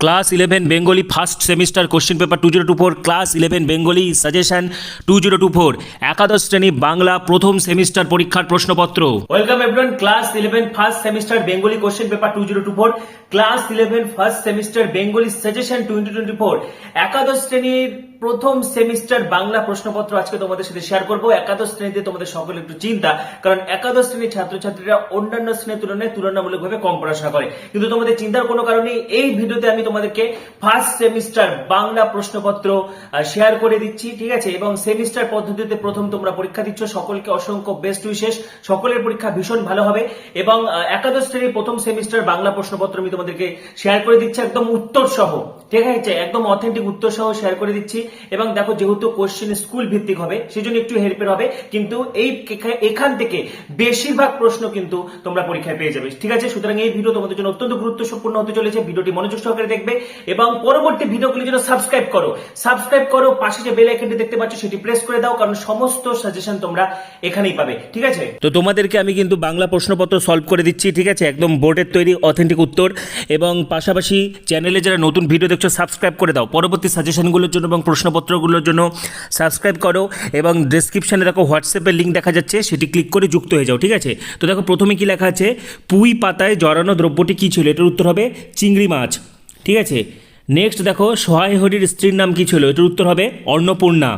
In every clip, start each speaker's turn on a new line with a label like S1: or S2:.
S1: Class 11 Bengali first semester question paper 2024 class 11 Bengali suggestion 2024 একাদশ শ্রেণী বাংলা প্রথম সেমিস্টার পরীক্ষার প্রশ্নপত্র। Welcome everyone, class 11 first semester Bengali question paper 2024 class 11 first semester Bengali suggestion 2024 একাদশ শ্রেণীর প্রথম সেমিস্টার বাংলা প্রশ্নপত্র আজকে তোমাদের সাথে শেয়ার করব। একাদশ শ্রেণীতে তোমাদের সকলে একটু চিন্তা, কারণ একাদশ শ্রেণীর ছাত্রছাত্রীরা অন্যান্য শ্রেণীর তুলনায় তুলনামূলকভাবে কম পড়াশোনা করে, কিন্তু তোমাদের চিন্তার কোনো কারণ নেই। এই ভিডিওতে আমি তোমাদেরকে ফার্স্ট সেমিস্টার বাংলা প্রশ্নপত্র শেয়ার করে দিচ্ছি, ঠিক আছে? এবং সেমিস্টার পদ্ধতিতে প্রথম তোমরা পরীক্ষা দিচ্ছ, সকলকে অসংখ্য বেস্ট উইশেস, সকলের পরীক্ষা ভীষণ ভালো হবে। এবং একাদশ শ্রেণীর প্রথম সেমিস্টার বাংলা প্রশ্নপত্র আমি তোমাদেরকে শেয়ার করে দিচ্ছি একদম উত্তর সহ, ঠিক আছে? একদম অথেন্টিক উত্তর সহ শেয়ার করে দিচ্ছি। এবং দেখো, যেহেতু কোশ্চেন স্কুল ভিত্তিক হবে সেজন্য একটু হেরফের হবে, কিন্তু এখান থেকে বেশিরভাগ প্রশ্ন কিন্তু তোমরা পরীক্ষায় পেয়ে যাবে, ঠিক আছে? সুতরাং এই ভিডিও তোমাদের জন্য অত্যন্ত গুরুত্বপূর্ণ হতে চলেছে। ভিডিওটি মনোযোগ সহকারে দেখবে এবং পরবর্তী ভিডিওগুলির জন্য সাবস্ক্রাইব করো। পাশে যে বেল আইকনটি দেখতে পাচ্ছ সেটি প্রেস করে দাও, কারণ সমস্ত সাজেশন তোমরা এখানেই পাবে, ঠিক আছে? তো তোমাদেরকে আমি কিন্তু বাংলা প্রশ্নপত্র সলভ করে দিচ্ছি, ঠিক আছে? একদম বোর্ডের তৈরি অথেন্টিক উত্তর। এবং পাশাপাশি চ্যানেলে যারা নতুন ভিডিও দেখছো সাবস্ক্রাইব করে দাও, পরবর্তী সাজেশনগুলোর জন্য এবং প্রশ্নপত্রগুলোর জন্য সাবস্ক্রাইব করো। এবং ডেসক্রিপশনে দেখো হোয়াটসঅ্যাপের লিঙ্ক দেখা যাচ্ছে, সেটি ক্লিক করে যুক্ত হয়ে যাও, ঠিক আছে? তো দেখো, প্রথমে কি লেখা আছে, পুঁই পাতায় জড়ানো দ্রব্যটি কী ছিল? এটার উত্তর হবে চিংড়ি মাছ, ঠিক আছে? নেক্সট দেখো, সহায় হরির স্ত্রীর নাম কী ছিল? এটার উত্তর হবে অন্নপূর্ণা।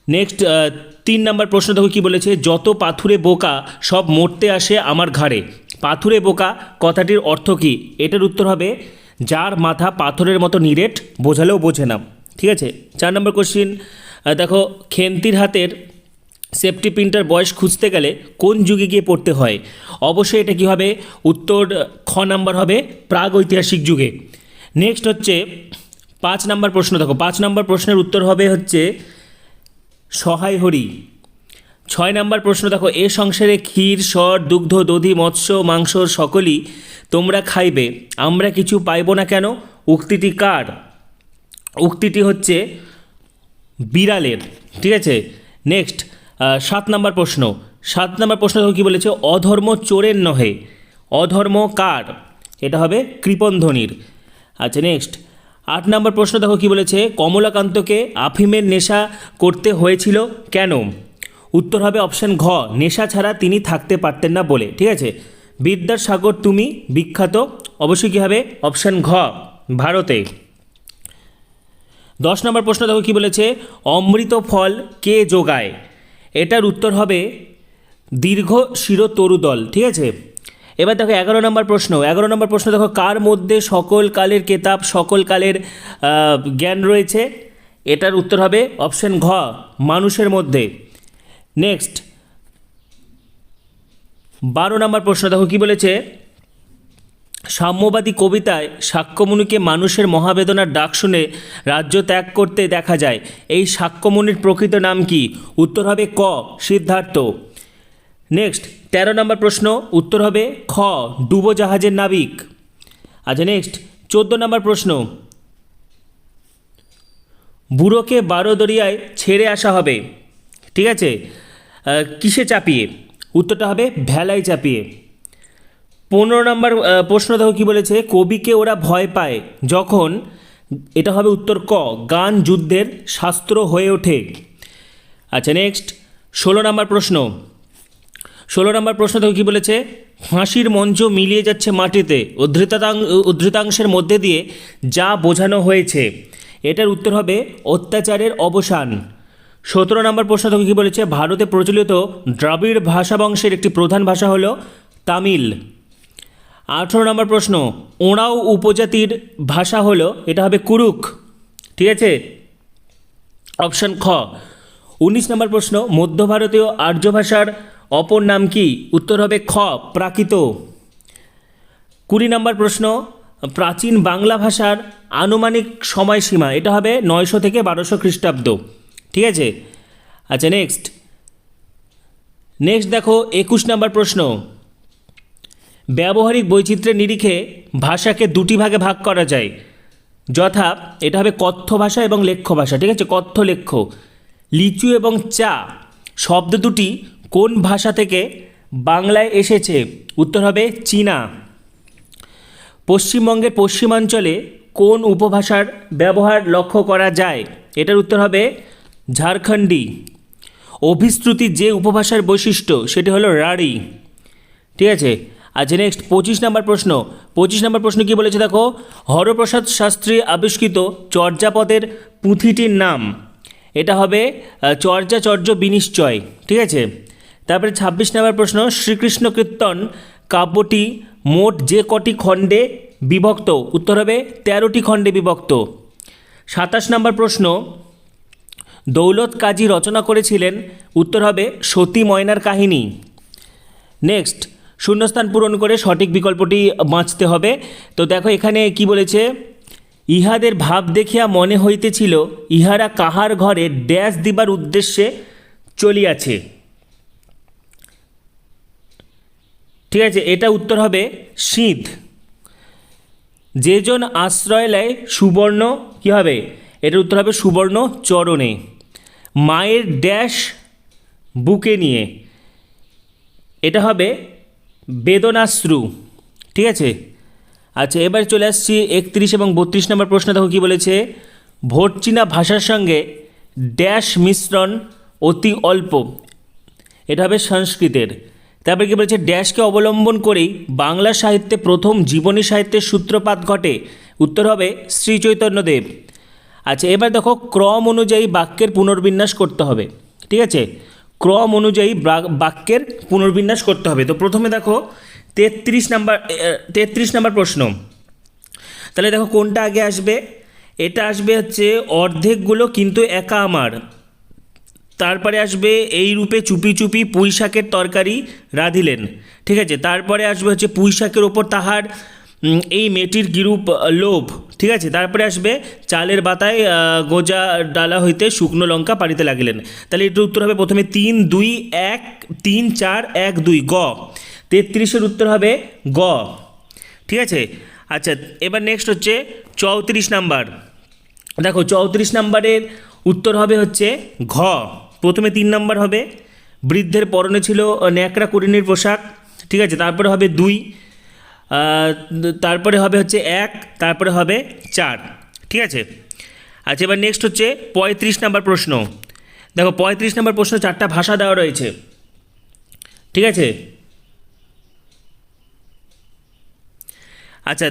S1: নেক্সট 3 নম্বর প্রশ্ন দেখো কি বলেছে, যত পাথুরে বোকা সব মরতে আসে আমার ঘাড়ে। পাথুরে বোকা কথাটির অর্থ কী? এটার উত্তর হবে যার মাথা পাথরের মতো নিরেট, বোঝালেও বোঝে না, ঠিক আছে? 4 নম্বর কোশ্চিন দেখো, খেন্তির হাতের সেফটি প্রিন্টার বয়স খুঁজতে গেলে কোন যুগে গিয়ে পড়তে হয়? অবশ্যই এটা কী হবে? উত্তর খ নাম্বার হবে প্রাগ ঐতিহাসিক যুগে। নেক্সট হচ্ছে 5 নম্বর প্রশ্ন দেখো, 5 নম্বর প্রশ্নের উত্তর হবে হচ্ছে সহায় হরি। 6 নম্বর প্রশ্ন দেখো, এ সংসারে ক্ষীর সর দুগ্ধ দধি মৎস্য মাংস সকলই তোমরা খাইবে, আমরা কিছু পাইব না কেন? উক্তিটি কার? উক্তিটি হচ্ছে বিড়ালের, ঠিক আছে? নেক্সট 7 নম্বর প্রশ্ন, 7 নম্বর প্রশ্ন দেখো কী বলেছে, অধর্ম চোরের নহে, অধর্ম কার? এটা হবে কৃপণধ্বনির। আচ্ছা, নেক্সট 8 নম্বর প্রশ্ন দেখো কী বলেছে, কমলাকান্তকে আফিমের নেশা করতে হয়েছিল কেন? উত্তর হবে অপশান ঘ, নেশা ছাড়া তিনি থাকতে পারতেন না বলে, ঠিক আছে? বিদ্যাসাগর তুমি বিখ্যাত, অবশ্যই কী হবে? অপশান ঘ, ভারতে। 10 নম্বর প্রশ্ন দেখো কী বলেছে, অমৃত ফল কে যোগায়? এটার উত্তর হবে দীর্ঘ শিরতরুদল, ঠিক আছে? এবার দেখো 11 নম্বর প্রশ্ন, 11 নম্বর প্রশ্ন দেখো, কার মধ্যে সকল কালের কেতাব সকল কালের জ্ঞান রয়েছে? এটার উত্তর হবে অপশান ঘ, মানুষের মধ্যে। নেক্সট 12 নম্বর প্রশ্ন দেখো কী বলেছে, সাম্যবাদী কবিতায় শাক্যমুনিকে মানুষের মহাবেদনার ডাক শুনে রাজ্য ত্যাগ করতে দেখা যায়, এই শাক্যমুনির প্রকৃত নাম কি? উত্তর হবে ক, সিদ্ধার্থ। নেক্সট 13 নম্বর প্রশ্ন, উত্তর হবে খ, ডুবোজাহাজের নাবিক। আচ্ছা, নেক্সট 14 নম্বর প্রশ্ন, বুড়োকে বারোদরিয়ায় ছেড়ে আসা হবে, ঠিক আছে? কিসে চাপিয়ে? উত্তরটা হবে ভেলায় চাপিয়ে। 15 নম্বর প্রশ্ন দেখো কী বলেছে, কবিকে ওরা ভয় পায় যখন? এটা হবে উত্তর ক, গান যুদ্ধের শাস্ত্র হয়ে ওঠে। আচ্ছা, নেক্সট 16 নম্বর প্রশ্ন, 16 নম্বর প্রশ্ন দেখো কী বলেছে, ফাঁসির মঞ্চ মিলিয়ে যাচ্ছে মাটিতে উদ্ধৃতাংশের মধ্যে দিয়ে যা বোঝানো হয়েছে, এটার উত্তর হবে অত্যাচারের অবসান। 17 নম্বর প্রশ্ন দেখো কী বলেছে, ভারতে প্রচলিত দ্রাবিড় ভাষা বংশের একটি প্রধান ভাষা হলো তামিল। 18 নম্বর প্রশ্ন, ওঁরাও উপজাতির ভাষা হলো, এটা হবে কুরুক, ঠিক আছে? অপশান খ। 19 নম্বর প্রশ্ন, মধ্য ভারতীয় আর্য ভাষার অপর নাম কি? উত্তর হবে খ, প্রাকৃত। 20 নম্বর প্রশ্ন, প্রাচীন বাংলা ভাষার আনুমানিক সময়সীমা, এটা হবে 900 থেকে 1200 খ্রিস্টাব্দ, ঠিক আছে? আচ্ছা, নেক্সট দেখো 21 নম্বর প্রশ্ন, ব্যবহারিক বৈচিত্র্যের নিরিখে ভাষাকে দুটি ভাগে ভাগ করা যায়, যথা এটা হবে কথ্য ভাষা এবং লেখ্য ভাষা, ঠিক আছে? কথ্য লেখ্য। লিচু এবং চা শব্দ দুটি কোন ভাষা থেকে বাংলায় এসেছে? উত্তর হবে চীনা। পশ্চিমবঙ্গের পশ্চিমাঞ্চলে কোন উপভাষার ব্যবহার লক্ষ্য করা যায়? এটার উত্তর হবে ঝাড়খণ্ডী। অভিশ্রুতি যে উপভাষার বৈশিষ্ট্য সেটি হলো রাঢ়ী। ঠিক আছে, আচ্ছা নেক্সট 25 নম্বর প্রশ্ন। 25 নম্বর প্রশ্ন কী বলেছে দেখো, হরপ্রসাদ শাস্ত্রী আবিষ্কৃত চর্যাপদের পুঁথিটির নাম? এটা হবে চর্যাচর্য বিনিশ্চয়। ঠিক আছে, তারপরে 26 নম্বর প্রশ্ন, শ্রীকৃষ্ণ কীর্তন কাব্যটি মোট যে কটি খণ্ডে বিভক্ত? উত্তর হবে 13টি খণ্ডে বিভক্ত। 27 নম্বর প্রশ্ন, দৌলত কাজী রচনা করেছিলেন? উত্তর হবে সতী ময়নার কাহিনী। নেক্সট, শূন্যস্থান পূরণ করে সঠিক বিকল্পটি বাঁচতে হবে। তো দেখো এখানে কি বলেছে, ইহাদের ভাব দেখিয়া মনে হইতেছিল ইহারা কাহার ঘরে ড্যাশ দিবার উদ্দেশ্যে চলিয়াছে। ঠিক আছে, এটা উত্তর হবে সিঁধ। যেজন আশ্রয় নেয় সুবর্ণ কী হবে? এটার উত্তর হবে সুবর্ণ চরণে। মায়ের ড্যাশ বুকে নিয়ে, এটা হবে বেদনাশ্রু। ঠিক আছে, আচ্ছা এবার চলে আসছি 31 এবং 32 নম্বর প্রশ্ন। দেখো কী বলেছে, ভোটচীনা ভাষার সঙ্গে ড্যাশ মিশ্রণ অতি অল্প? এটা হবে সংস্কৃতের। তারপরে কী বলেছে, ড্যাশকে অবলম্বন করেই বাংলা সাহিত্যে প্রথম জীবনী সাহিত্যের সূত্রপাত ঘটে? উত্তর হবে শ্রী চৈতন্যদেব। আচ্ছা এবার দেখো ক্রম অনুযায়ী বাক্যের পুনর্বিন্যাস করতে হবে। ঠিক আছে, ক্রম অনুযায়ী বাক্যের পুনর্বিন্যাস করতে হবে। তো প্রথমে দেখো 33 নম্বর প্রশ্ন। তাহলে দেখো কোনটা আগে আসবে? এটা আসবে হচ্ছে অর্ধেকগুলো কিন্তু একা আমার। তারপরে আসবে এই রূপে চুপি চুপি পুঁই শাকের তরকারি রাঁধিলেন। ঠিক আছে, তারপরে আসবে হচ্ছে পুঁই শাকের ওপর তাহার এই মেয়েটির গিরূপ লোভ। ঠিক আছে, তারপরে আসবে চালের বাতায় গোজা ডালা হইতে শুকনো লঙ্কা পাড়িতে লাগিলেন। তাহলে এটার উত্তর হবে প্রথমে 3, 2, 1, 3, 4, 1, 2 গ। 33-এর উত্তর হবে গ। ঠিক আছে, আচ্ছা এবার নেক্সট হচ্ছে 34 নাম্বার। দেখো 34 নাম্বারের উত্তর হবে হচ্ছে ঘ। প্রথমে 3 নাম্বার হবে বৃদ্ধের পরনে ছিল ন্যাকড়া কুড়িনির পোশাক। ঠিক আছে, তারপরে হবে 2, তারপরে হবে হচ্ছে 1, তারপরে হবে 4। ঠিক আছে, আচ্ছা এবার নেক্সট হচ্ছে 35 নাম্বার প্রশ্ন। দেখো 35 নাম্বার প্রশ্ন 4টা ভাষা দেওয়া রয়েছে। ঠিক আছে, আচ্ছা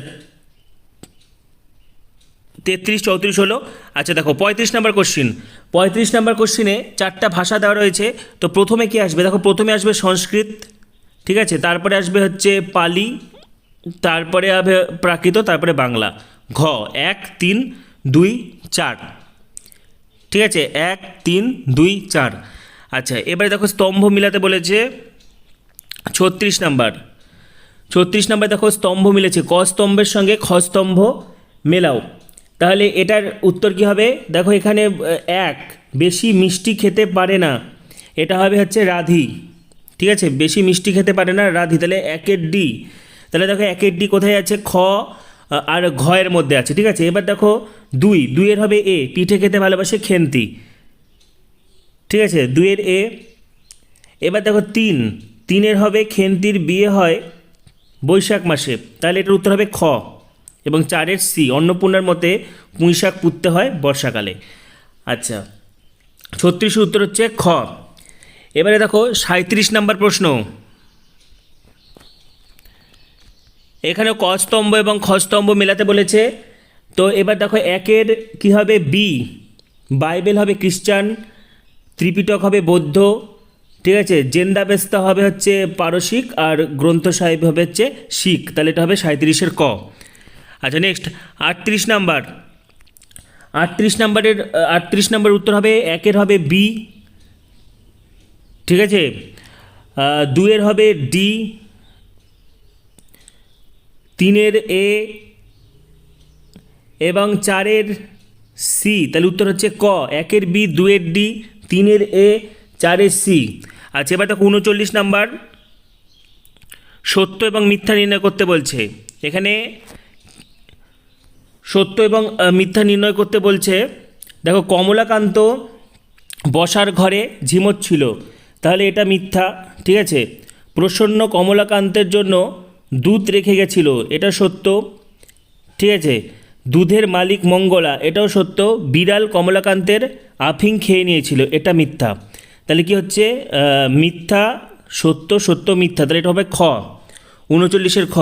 S1: 33, 34 হলো। আচ্ছা দেখো 35 নাম্বার কোশ্চিন। 35 নাম্বার কোশ্চিনে 4টা ভাষা দেওয়া রয়েছে। তো প্রথমে কি আসবে? দেখো প্রথমে আসবে সংস্কৃত। ঠিক আছে, তারপরে আসবে হচ্ছে পালি, তারপরে হবে প্রাকৃত, তারপরে বাংলা। ঘ 1, 3, 2, 4। ঠিক আছে, 1, 3, 2, 4। আচ্ছা এবারে দেখো স্তম্ভ মিলাতে বলেছে 36 নাম্বার। 36 নাম্বার দেখো স্তম্ভ মিলেছে, ক স্তম্ভের সঙ্গে খ স্তম্ভ মেলাও। তাহলে এটার উত্তর কী হবে? দেখো এখানে 1 বেশি মিষ্টি খেতে পারে না, এটা হবে হচ্ছে রাধি। ঠিক আছে, বেশি মিষ্টি খেতে পারে না রাধি, তাহলে 1-এর ডি। তাহলে দেখো 1-এর ডি কোথায় আছে? খ আর ঘ এর মধ্যে আছে। ঠিক আছে, এবার দেখো 2-এর হবে এ, পিঠে খেতে ভালোবাসে খেন্তি। ঠিক আছে, 2-এর এ। এবার দেখো 3-এর হবে খেন্তির বিয়ে হয় বৈশাখ মাসে, তাহলে এটার উত্তর হবে খ। এবং 4-এর সি, অন্নপূর্ণার মতে পুঁই শাক পুঁততে হয় বর্ষাকালে। আচ্ছা 36-এর উত্তর হচ্ছে খ। এবারে দেখো 37 নাম্বার প্রশ্ন। এখানে ক স্তম্ভ এবং খ স্তম্ভ মেলাতে বলেছে। তো এবার দেখো 1-এর কী হবে? বি, বাইবেল হবে খ্রিস্টান, ত্রিপিটক হবে বৌদ্ধ। ঠিক আছে, জেন্দাবেস্তা হবে হচ্ছে পারসিক, আর গ্রন্থ সাহেব হবে হচ্ছে শিখ। তাহলে এটা হবে 37-এর ক। আচ্ছা নেক্সট 38 নাম্বার। 38 নাম্বারের 38 নাম্বার উত্তর হবে 1-এর হবে বি। ঠিক আছে, 2-এর হবে ডি, 3-এর এ এবং 4-এর সি। তাহলে উত্তর হচ্ছে ক। 1-এর বি, 2-এর ডি, 3-এর এ, 4-এর সি। আচ্ছা এবার দেখো 39 নাম্বার, সত্য এবং মিথ্যা নির্ণয় করতে বলছে। এখানে সত্য এবং মিথ্যা নির্ণয় করতে বলছে। দেখো কমলাকান্ত বসার ঘরে ঝিমোচ্ছিল, তাহলে এটা মিথ্যা। ঠিক আছে, প্রসন্ন কমলাকান্তের জন্য দুধ রেখে গেছিল, এটা সত্য। ঠিক আছে, দুধের মালিক মঙ্গলা, এটাও সত্য। বিড়াল কমলাকান্তের আফিং খেয়ে নিয়েছিল, এটা মিথ্যা। তাহলে কি হচ্ছে, মিথ্যা সত্য সত্য মিথ্যা, তাহলে এটা হবে খ, 39-এর খ।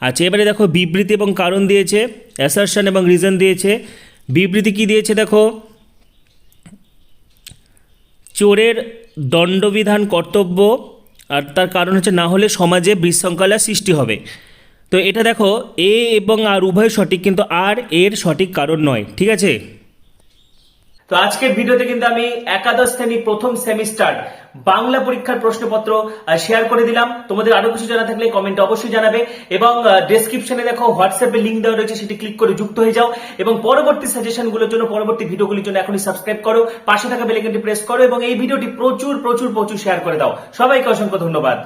S1: আচ্ছা, এবারে দেখো বিবৃতি এবং কারণ দিয়েছে, অ্যাসারশন এবং রিজন দিয়েছে। বিবৃতি কি দিয়েছে দেখো, চোরের দণ্ডবিধান কর্তব্য, আর তার কারণ হচ্ছে না হলে সমাজে বিশৃঙ্খলার সৃষ্টি হবে। তো এটা দেখো এ এবং আর উভয় সঠিক, কিন্তু আর এর সঠিক কারণ নয়। ঠিক আছে, তো আজকের ভিডিওতে কিন্তু আমি একাদশ শ্রেণী প্রথম সেমিস্টার বাংলা পরীক্ষার প্রশ্নপত্র শেয়ার করে দিলাম। তোমাদের আরো কিছু জানা থাকলে কমেন্টে অবশ্যই জানাবে, এবং ডেসক্রিপশনে দেখো হোয়াটসঅ্যাপে লিংক দেওয়া রয়েছে, সেটি ক্লিক করে যুক্ত হয়ে যাও, এবং পরবর্তী সাজেশনগুলোর জন্য, পরবর্তী ভিডিওগুলির জন্য এখনই সাবস্ক্রাইব করো, পাশে থাকা বেল আইকনটি প্রেস করো, এবং এই ভিডিওটি প্রচুর প্রচুর প্রচুর শেয়ার করে দাও। সবাইকে অসংখ্য ধন্যবাদ।